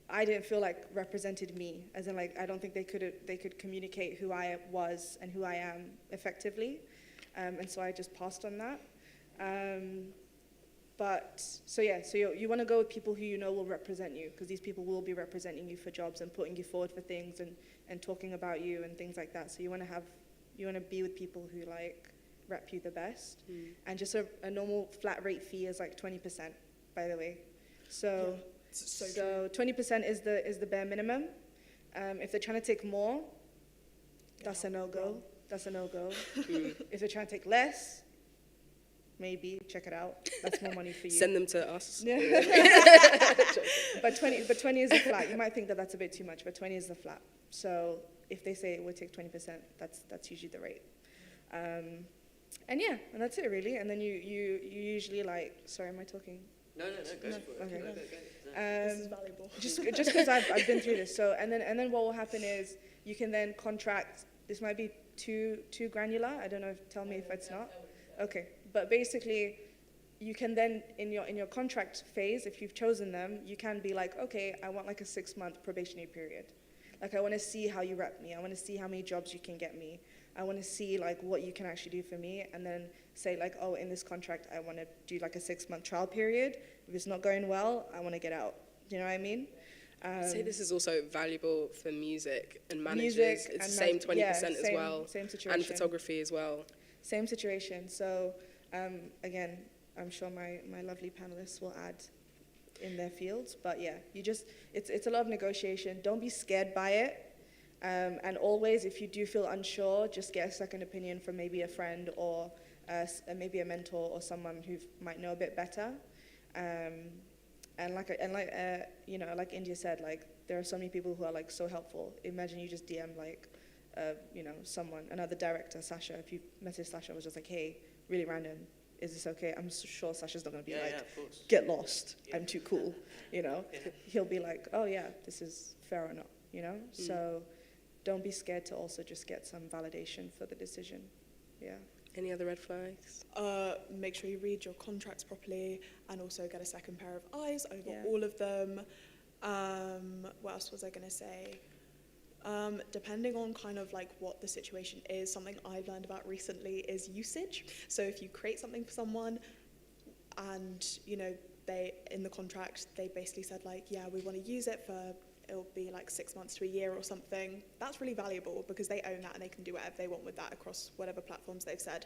I didn't feel like represented me, as in like I don't think they could communicate who I was and who I am effectively, and so I just passed on that. But so yeah, so you want to go with people who you know will represent you, because these people will be representing you for jobs and putting you forward for things and talking about you and things like that. So you want to be with people who like rep you the best. And just a normal flat rate fee is like 20%, by the way. So Yeah, so 20% is the bare minimum. If they're trying to take more, that's a no-go. That's a no-go. If they're trying to take less, maybe check it out. That's more money for you. Send them to us. Yeah. but 20 is the flat. You might think that that's a bit too much, but 20 is the flat. So if they say we'll take 20%, that's usually the rate. And yeah, and that's it really. And then you usually like, sorry, am I talking? No, go for it. Okay. Go. this is valuable. Just because I've been through this. So and then what will happen is you can then contract. This might be too granular. I don't know. Tell me if it's not. Okay, but basically, you can then in your contract phase, if you've chosen them, you can be like, okay, I want like a 6-month probationary period. Like I want to see how you rep me. I want to see how many jobs you can get me. I want to see like what you can actually do for me, and then say like, oh, in this contract, I want to do like a 6-month trial period. If it's not going well, I want to get out. Do you know what I mean? I'd say this is also valuable for music and managers. Music it's and the same 20% yeah, as well. Same situation. And photography as well. Same situation. So again, I'm sure my lovely panelists will add in their fields. But yeah, it's a lot of negotiation. Don't be scared by it. And always, if you do feel unsure, just get a second opinion from maybe a friend or maybe a mentor or someone who might know a bit better. And like like India said, like there are so many people who are like so helpful. Imagine you just DM like, someone, another director, Sasha. If you message Sasha, was just like, hey, really random, is this okay? I'm sure Sasha's not gonna be like, of course. get lost. I'm too cool, He'll be like, oh yeah, this is fair or not, So don't be scared to also just get some validation for the decision. Yeah. Any other red flags? Make sure you read your contracts properly and also get a second pair of eyes over Yeah. all of them. What else was I going to say? Depending on kind of like what the situation is, something I've learned about recently is usage. So if you create something for someone and, they, in the contract, they basically said like, yeah, we want to use it for, it'll be like 6 months to a year or something. That's really valuable because they own that and they can do whatever they want with that across whatever platforms they've said.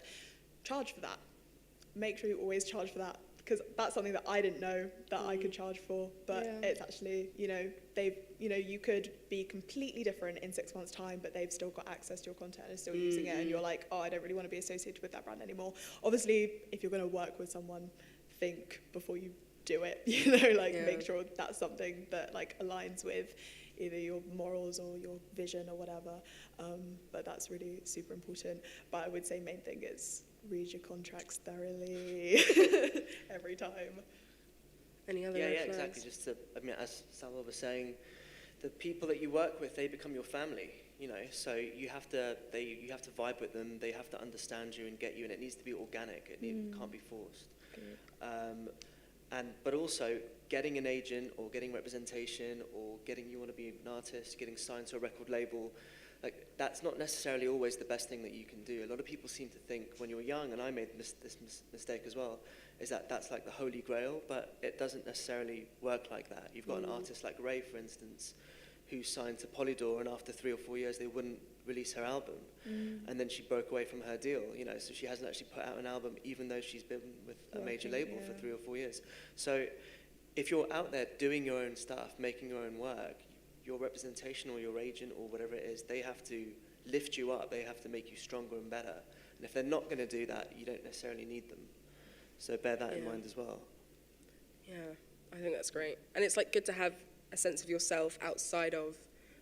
Charge for that. Make sure you always charge for that, because that's something that I didn't know that I could charge for, but it's actually, you could be completely different in 6 months' time, but they've still got access to your content and still using it, and you're like, oh, I don't really want to be associated with that brand anymore. Obviously, if you're going to work with someone, think before you do it, make sure that's something that like aligns with either your morals or your vision or whatever, but that's really super important. But I would say main thing is read your contracts thoroughly every time. Any other Yeah, red flags? exactly. Just to, as Salwa was saying, the people that you work with, they become your family. So you have to vibe with them. They have to understand you and get you, and it needs to be organic. It can't be forced. But also getting an agent or getting representation or you want to be an artist, getting signed to a record label, like that's not necessarily always the best thing that you can do. A lot of people seem to think when you're young, and I made this mistake as well, is that that's like the holy grail, but it doesn't necessarily work like that. You've got an artist like Ray, for instance, who signed to Polydor, and after 3 or 4 years they wouldn't release her album, and then she broke away from her deal, so she hasn't actually put out an album even though she's been with a major label for 3 or 4 years. So if you're out there doing your own stuff, making your own work, your representation or your agent or whatever it is, they have to lift you up, they have to make you stronger and better, and if they're not going to do that, you don't necessarily need them. So bear that in mind as well. Yeah, I think that's great. And it's like good to have a sense of yourself outside of,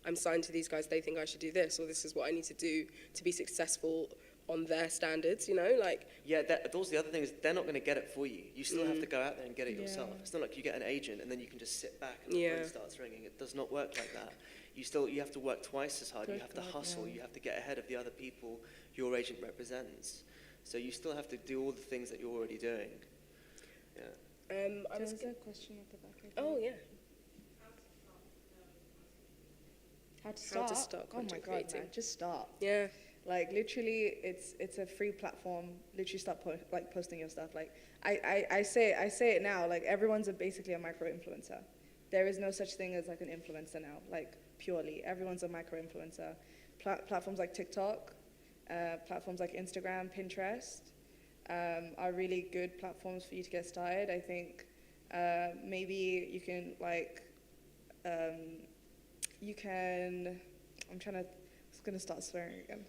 I'm signed to these guys, they think I should do this, or this is what I need to do to be successful on their standards, like... Yeah, also the other thing is they're not going to get it for you. You still have to go out there and get it yourself. It's not like you get an agent and then you can just sit back and the phone starts ringing. It does not work like that. You have to work twice as hard. You have to hustle. You have to get ahead of the other people your agent represents. So you still have to do all the things that you're already doing. Yeah. There's a question at the back. Oh, yeah. How to start? Oh my content God, creating. man, just start. Yeah. Like literally, it's a free platform. Literally, start posting your stuff. Like I say it now. Like everyone's basically a micro influencer. There is no such thing as like an influencer now. Like purely, everyone's a micro influencer. Platforms like TikTok, platforms like Instagram, Pinterest, are really good platforms for you to get started. I think maybe you can I'm gonna start swearing again.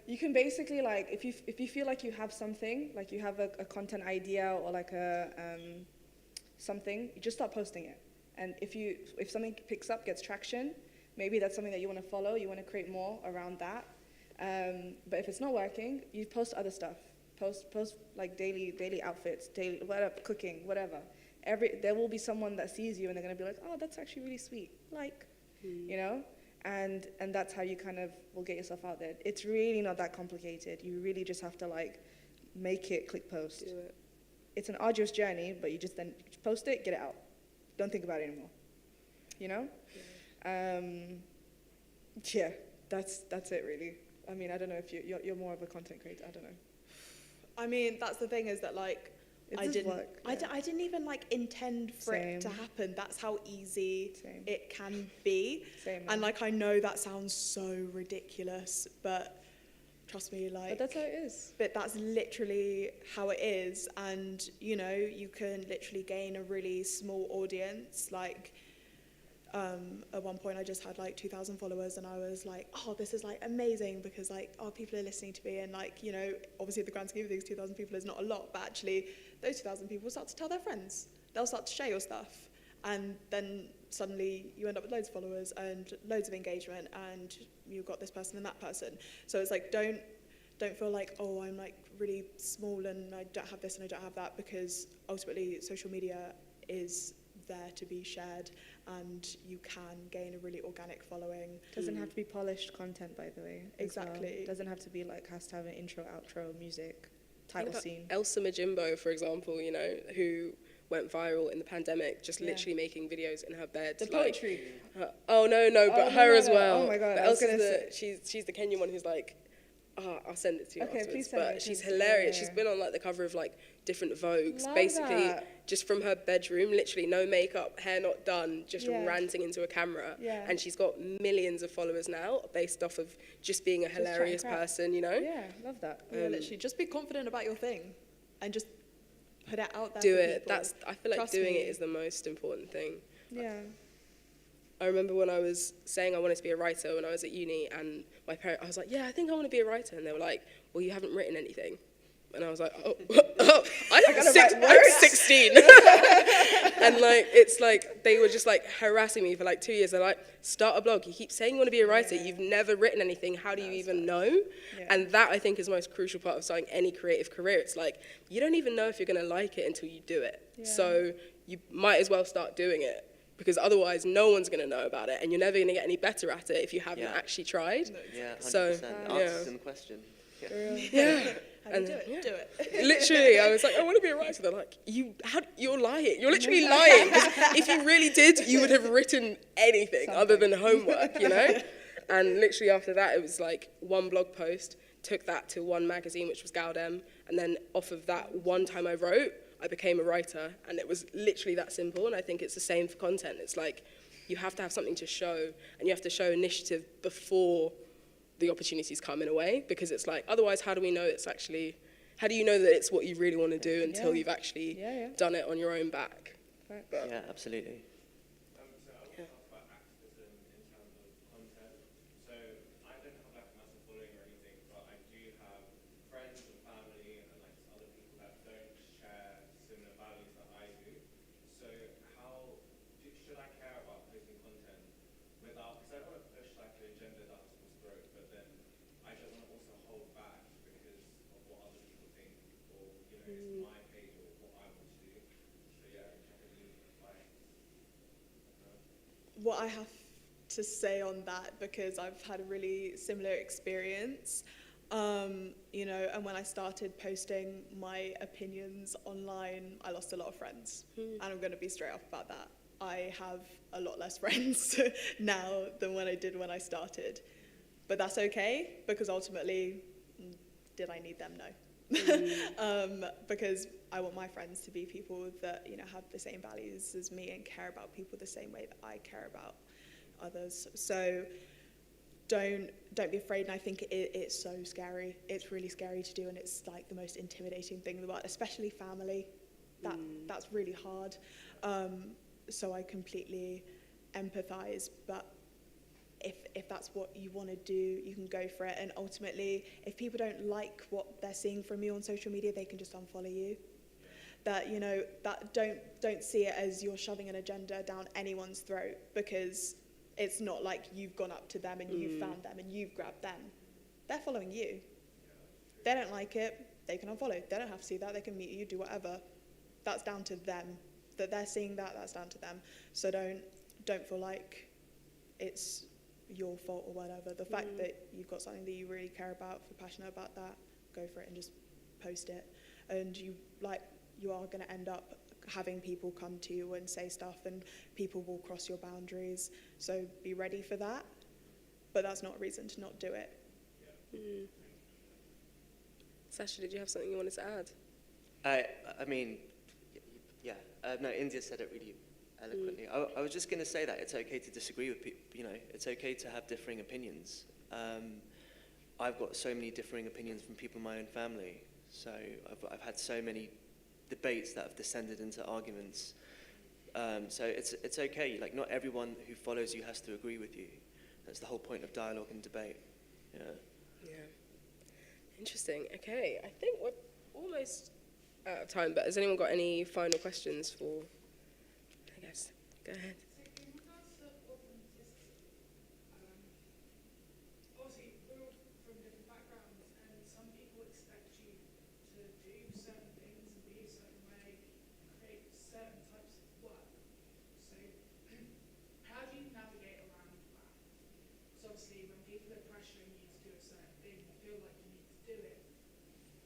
You can basically like if you feel like you have something, like you have a content idea or like a something, you just start posting it. And if something picks up, gets traction, maybe that's something that you want to follow. You want to create more around that. But if it's not working, you post other stuff. Post like daily outfits, daily whatever, cooking, whatever. There will be someone that sees you and they're gonna be like, oh, that's actually really sweet. Like, you know. And that's how you kind of will get yourself out there. It's really not that complicated. You really just have to like make it, click post. Do it. It's an arduous journey, but you just then post it, get it out. Don't think about it anymore. You know? Yeah, that's it really. I mean, I don't know if you're more of a content creator. I don't know. I mean, that's the thing is that like I didn't even like intend for it to happen. That's how easy it can be. And like I know that sounds so ridiculous, but trust me, like. But that's how it is. But that's literally how it is, and you know you can literally gain a really small audience. Like at one point, I just had like 2,000 followers, and I was like, oh, this is like amazing because like people are listening to me, and like you know obviously the grand scheme of things, 2,000 people is not a lot, but actually those 2,000 people start to tell their friends. They'll start to share your stuff. And then suddenly you end up with loads of followers and loads of engagement and you've got this person and that person. So it's like, don't feel like, oh, I'm like really small and I don't have this and I don't have that, because ultimately social media is there to be shared and you can gain a really organic following. Doesn't have to be polished content, by the way. Exactly. Well. Doesn't have to be like, has to have an intro, outro, music, title scene. Elsa Majimbo, for example, you know, who went viral in the pandemic, just literally making videos in her bed. The poetry. But her as well. Oh my God. But Elsa's she's the Kenyan one who's like, I'll send it to you afterwards. Please send but it. she's hilarious. She's been on like the cover of like different Vogues, basically just from her bedroom, literally no makeup, hair not done, just ranting into a camera. Yeah. And she's got millions of followers now based off of just being a hilarious person, you know? Yeah, love that. Yeah, literally, just be confident about your thing and just put it out there. Do for it. people. I feel like Trust doing me. it is the most important thing. Yeah. I remember when I was saying I wanted to be a writer when I was at uni, and I was like, yeah, I think I want to be a writer. And they were like, well, you haven't written anything. And I was like, I'm 16. And like, it's like, they were just like harassing me for like 2 years. They're like, start a blog. You keep saying you want to be a writer. You've never written anything. How do you even know? Yeah. And that, I think, is the most crucial part of starting any creative career. It's like, you don't even know if you're going to like it until you do it. Yeah. So you might as well start doing it, because otherwise no one's going to know about it, and you're never going to get any better at it if you haven't actually tried. Yeah, 100%. So, answers in the question. Yeah. How do you do it? Do it. Literally, I was like, I want to be a writer. They're like, you're lying. You're literally lying. 'Cause if you really did, you would have written anything other than homework, you know? And literally after that, it was like one blog post, took that to one magazine, which was Gaudem, and then off of that one time I wrote, I became a writer, and it was literally that simple. And I think it's the same for content. It's like, you have to have something to show, and you have to show initiative before the opportunities come, in a way, because it's like, otherwise how do we know it's actually, how do you know that it's what you really want to do until you've actually done it on your own back? Right. Yeah, absolutely. So I want to talk about activism in terms of content. So I don't have like a massive following or anything, but I do have friends and family and like other people that don't share similar values that I do. So should I care about posting content without, because I don't want to push like an agenda down people's throat, but then I don't want to also hold back because of what other people think, or you know, it's my page or what I want to do. So yeah, I can leave like. What I have to say on that, because I've had a really similar experience, you know, and when I started posting my opinions online, I lost a lot of friends, and I'm going to be straight up about that. I have a lot less friends now than when I did when I started. but that's okay, because ultimately, did I need them? No. Because I want my friends to be people that, you know, have the same values as me and care about people the same way that I care about others. So don't be afraid. And I think it's so scary. It's really scary to do, and it's like the most intimidating thing in the world, especially family. That's really hard. So I completely empathize, but if that's what you want to do, you can go for it. And ultimately, if people don't like what they're seeing from you on social media, they can just unfollow you. That, you know, that don't see it as you're shoving an agenda down anyone's throat, because it's not like you've gone up to them and you've found them and you've grabbed them. They're following you. They don't like it, they can unfollow. They don't have to see that, they can mute you, do whatever. That's down to them. That they're seeing that, that's down to them. So don't feel like it's your fault or whatever. The fact that you've got something that you really care about, if you're passionate about that, go for it and just post it. And you are going to end up having people come to you and say stuff, and people will cross your boundaries. So be ready for that, but that's not a reason to not do it. Sasha, did you have something you wanted to add? I mean, yeah. No, India said it really eloquently. I was just going to say that it's okay to disagree with people. You know, it's okay to have differing opinions. I've got so many differing opinions from people in my own family. So I've had so many debates that have descended into arguments. So it's okay. Like, not everyone who follows you has to agree with you. That's the whole point of dialogue and debate. Yeah. Interesting. Okay, I think we're almost out of time, but has anyone got any final questions for, I guess, go ahead. In regards to authenticity, obviously we're all from different backgrounds, and some people expect you to do certain things and be a certain way, create certain types of work. So how do you navigate around that? Because obviously when people are pressuring you to do a certain thing, you feel like you need to do it,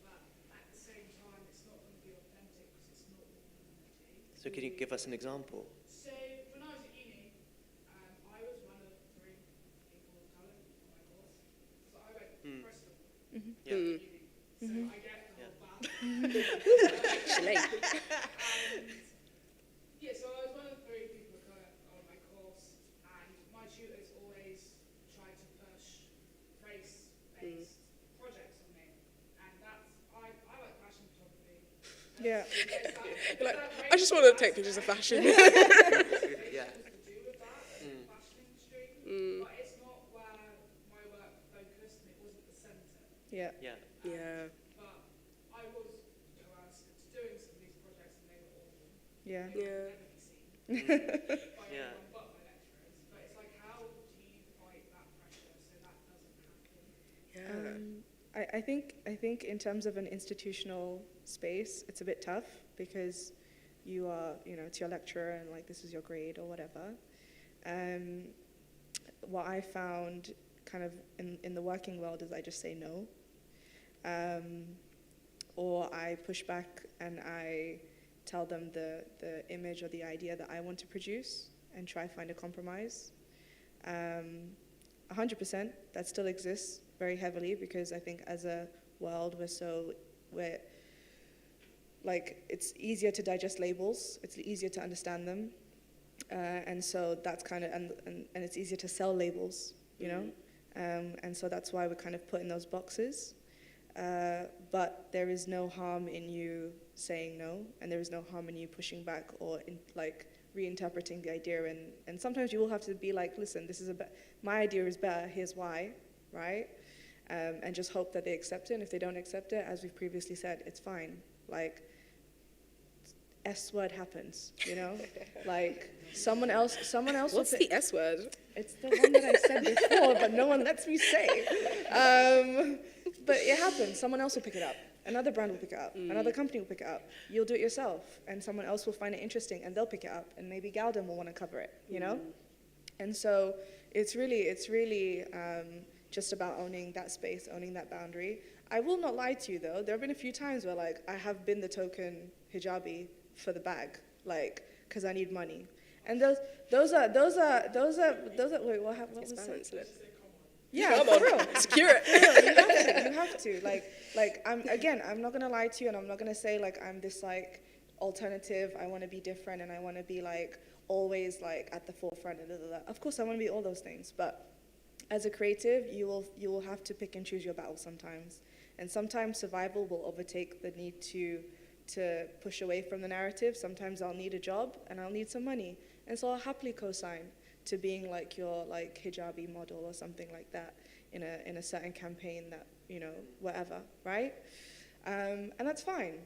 but at the same time it's not going to be authentic because it's not what you want to do. So can you give us an example? So when I was at uni, I was one of 3 people of colour on my course. So I went Bristol Yeah. uni. So I get the whole band. Actually. And yeah, so I was one of 3 people of colour on my course, and my tutors always tried to push race-based projects on me. And that's, I like fashion photography. Yeah. You're like, I just want to take pictures of fashion. Yeah. To do with that, the fashion industry, but it's not where my work focused, and it wasn't the centre. Yeah. Yeah. Yeah. But I was coerced into doing some of these projects, and they were awful. Yeah. They Yeah. would never be seen by Yeah. anyone but my lecturers. But it's like, how do you fight that pressure so that doesn't happen? Yeah. I think in terms of an institutional space, it's a bit tough because you are, you know, it's your lecturer and like this is your grade or whatever. What I found kind of in the working world is I just say no. Or I push back and I tell them the image or the idea that I want to produce and try to find a compromise. 100%, that still exists very heavily because I think as a world we're like, it's easier to digest labels, it's easier to understand them, and so that's kind of, and it's easier to sell labels, you know, and so that's why we're kind of put in those boxes. But there is no harm in you saying no, and there is no harm in you pushing back or like reinterpreting the idea, and sometimes you will have to be like, listen, this is my idea is better, here's why, right? And just hope that they accept it, and if they don't accept it, as we've previously said, it's fine. Like, S word happens, you know? Like, someone else What's will the S word? It's the one that I said before, but no one lets me say. But it happens. Someone else will pick it up. Another brand will pick it up. Another company will pick it up. You'll do it yourself, and someone else will find it interesting, and they'll pick it up, and maybe Galden will want to cover it, you know? And so it's really just about owning that space, owning that boundary. I will not lie to you, though. There have been a few times where, like, I have been the token hijabi for the bag, like, because I need money. And those are wait, what was It's that? balance, isn't it? Yeah, Come for on, real. secure it. You have to. I'm not gonna lie to you, and I'm not gonna say like I'm this like alternative. I want to be different, and I want to be like always like at the forefront. And Of course, I want to be all those things, but as a creative, you will have to pick and choose your battles sometimes, and sometimes survival will overtake the need to push away from the narrative. Sometimes I'll need a job and I'll need some money, and so I'll happily co-sign to being like your like hijabi model or something like that in a certain campaign that, you know, whatever, right? And that's fine.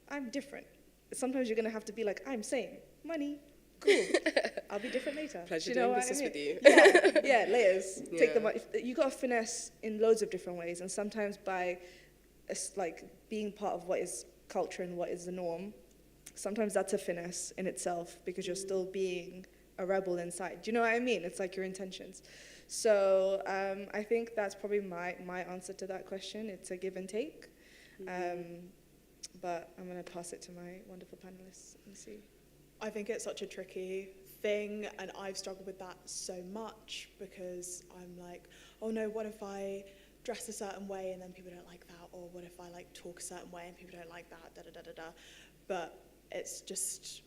I'm different. Sometimes you're gonna have to be like, I'm same, money, cool. I'll be different later. Pleasure Do you know doing what I business mean? with you. Yeah, layers. Take the Yeah. money. You got to finesse in loads of different ways, and sometimes by like being part of what is culture and what is the norm. Sometimes that's a finesse in itself because you're still being a rebel inside. Do you know what I mean? It's like your intentions. So I think that's probably my answer to that question. It's a give and take. But I'm going to pass it to my wonderful panelists and see. I think it's such a tricky thing, and I've struggled with that so much because I'm like, oh no, what if I dress a certain way and then people don't like that? Or what if I like talk a certain way and people don't like that? Da da da da da. But it's just,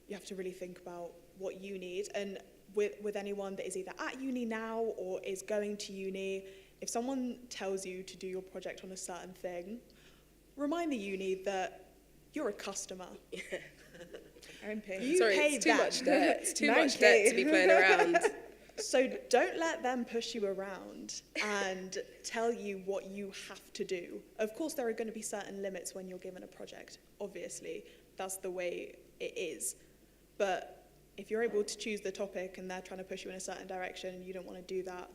you have to really think about what you need. And with anyone that is either at uni now or is going to uni, if someone tells you to do your project on a certain thing, remind the uni that you're a customer. I'm paying. You Sorry, pay it's too them. much debt. It's too much 9K. debt to be playing around. So don't let them push you around and tell you what you have to do. Of course, there are going to be certain limits when you're given a project. Obviously, that's the way it is. But if you're able to choose the topic and they're trying to push you in a certain direction and you don't want to do that,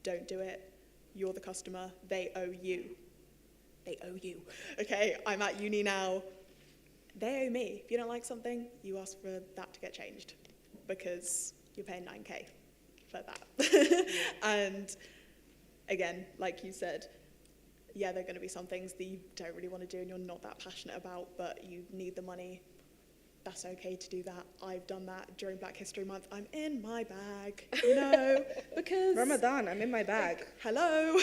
don't do it. You're the customer. They owe you. They owe you. Okay, I'm at uni now. They owe me. If you don't like something, you ask for that to get changed because you're paying 9K for that. And again, like you said, yeah, there are going to be some things that you don't really want to do and you're not that passionate about, but you need the money. That's okay to do that. I've done that during Black History Month. I'm in my bag, you know, because... Ramadan, I'm in my bag. Hello.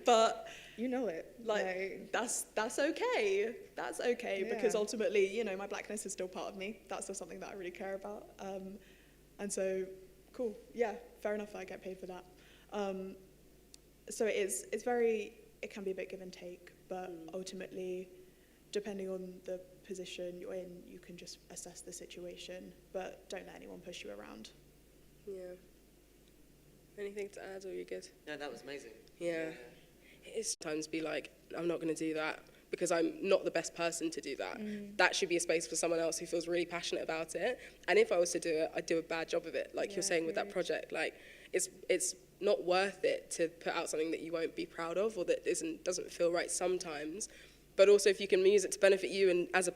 But... You know it. Like that's okay. That's okay because Yeah. ultimately, you know, my blackness is still part of me. That's still something that I really care about. And so, cool. Yeah, fair enough. I get paid for that. So it can be a bit give and take, but ultimately, depending on the position you're in, you can just assess the situation. But don't let anyone push you around. Yeah. Anything to add, or you good? No, that was amazing. Yeah. It is sometimes be like, I'm not going to do that because I'm not the best person to do that. That should be a space for someone else who feels really passionate about it. And if I was to do it, I'd do a bad job of it. Like you're saying with that project, like it's not worth it to put out something that you won't be proud of or that doesn't feel right sometimes. But also if you can use it to benefit you and as a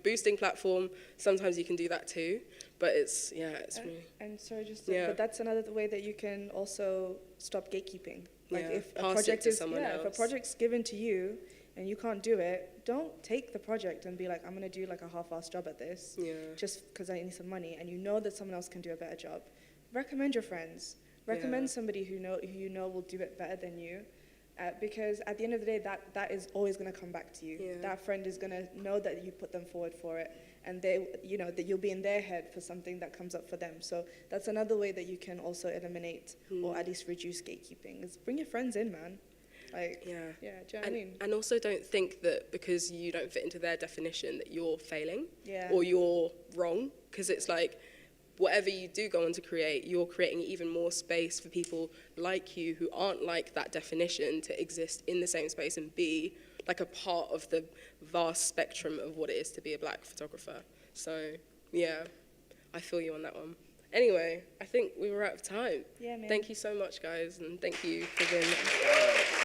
boosting platform, sometimes you can do that too. But it's really... And sorry, but that's another way that you can also stop gatekeeping. Like if a project is if a project's given to you and you can't do it, don't take the project and be like, I'm gonna do like a half-assed job at this just because I need some money, and you know that someone else can do a better job. Recommend your friends. Recommend somebody who you know will do it better than you. Because at the end of the day, that is always going to come back to you. Yeah. That friend is going to know that you put them forward for it, and they, you know, that you'll be in their head for something that comes up for them. So that's another way that you can also eliminate or at least reduce gatekeeping. Is bring your friends in, man. Like, do you know what I mean? And also don't think that because you don't fit into their definition that you're failing Yeah. or you're wrong, because it's like, whatever you do go on to create, you're creating even more space for people like you who aren't like that definition to exist in the same space and be like a part of the vast spectrum of what it is to be a black photographer. So, yeah, I feel you on that one. Anyway, I think we were out of time. Yeah, man. Thank you so much, guys, and thank you for being